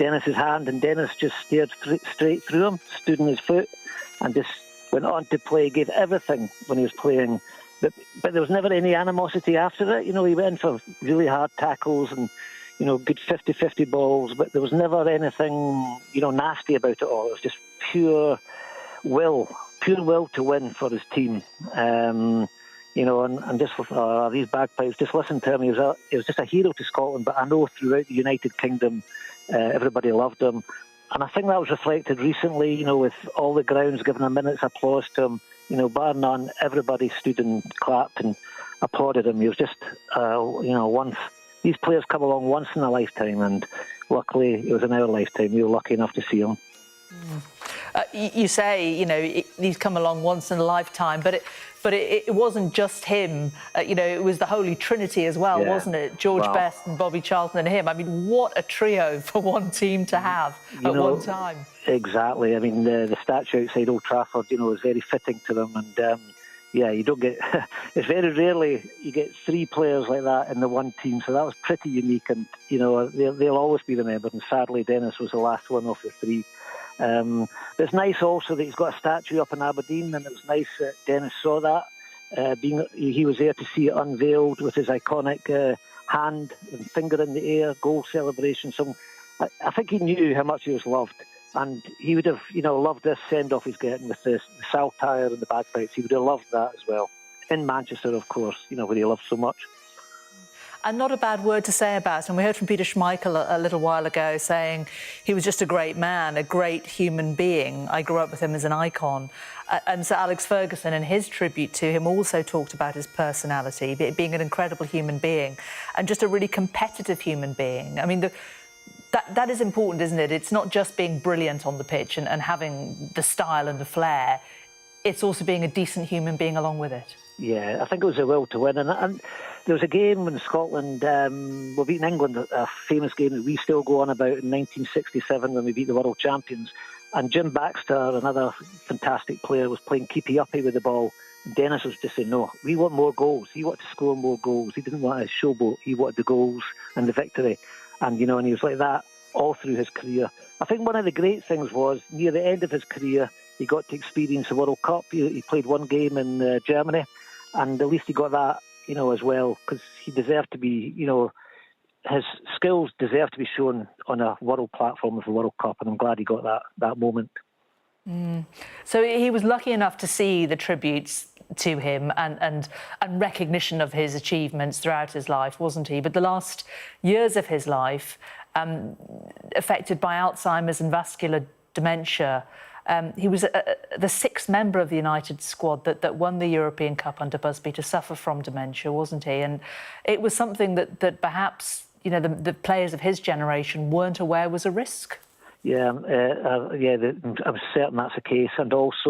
Dennis's hand, and Dennis just stared straight through him, stood on his foot, and just went on to play, gave everything when he was playing. But there was never any animosity after it. You know, he went in for really hard tackles and, you know, good 50-50 balls, but there was never anything, you know, nasty about it all. It was just pure will to win for his team. You know, and just these bagpipes, just listen to him. He was just a hero to Scotland, but I know throughout the United Kingdom, everybody loved him. And I think that was reflected recently, you know, with all the grounds giving a minute's applause to him. You know, bar none, everybody stood and clapped and applauded him. He was just, you know, these players come along once in a lifetime, and luckily it was in our lifetime. We were lucky enough to see him. You say, you know, he's come along once in a lifetime, but it wasn't just him. You know, it was the Holy Trinity as well, wasn't it? George Best and Bobby Charlton and him. I mean, what a trio for one team to have at one time. Exactly. I mean, the statue outside Old Trafford, you know, is very fitting to them. And yeah, you don't get. It's very rarely you get three players like that in the one team. So that was pretty unique, and you know, they'll always be remembered. And sadly, Dennis was the last one of the three. But it's nice also that he's got a statue up in Aberdeen, and it was nice that Dennis saw that. He was there to see it unveiled with his iconic hand and finger in the air goal celebration. So I think he knew how much he was loved, and he would have, you know, loved this send off he's getting with the saltire and the bagpipes. He would have loved that as well in Manchester, of course, you know, where he loved so much. And not a bad word to say about him. We heard from Peter Schmeichel a little while ago saying he was just a great man, a great human being. I grew up with him as an icon. And Sir Alex Ferguson, in his tribute to him, also talked about his personality, being an incredible human being and just a really competitive human being. I mean, that is important, isn't it? It's not just being brilliant on the pitch and having the style and the flair. It's also being a decent human being along with it. Yeah, I think it was a will to win. And there was a game when Scotland were beating England, a famous game that we still go on about in 1967 when we beat the world champions. And Jim Baxter, another fantastic player, was playing keepy-uppy with the ball. And Dennis was just saying, no, we want more goals. He wanted to score more goals. He didn't want a showboat. He wanted the goals and the victory. And, you know, and he was like that all through his career. I think one of the great things was, near the end of his career, he got to experience the World Cup. He played one game in Germany, and at least he got that, you know, as well, because he deserved to be, you know, his skills deserve to be shown on a world platform of the World Cup, and I'm glad he got that moment. So he was lucky enough to see the tributes to him and recognition of his achievements throughout his life, wasn't he? But the last years of his life, affected by Alzheimer's and vascular dementia, he was the sixth member of the United squad that won the European Cup under Busby to suffer from dementia, wasn't he? And it was something that perhaps, you know, the players of his generation weren't aware was a risk. Yeah, I'm certain that's the case. And also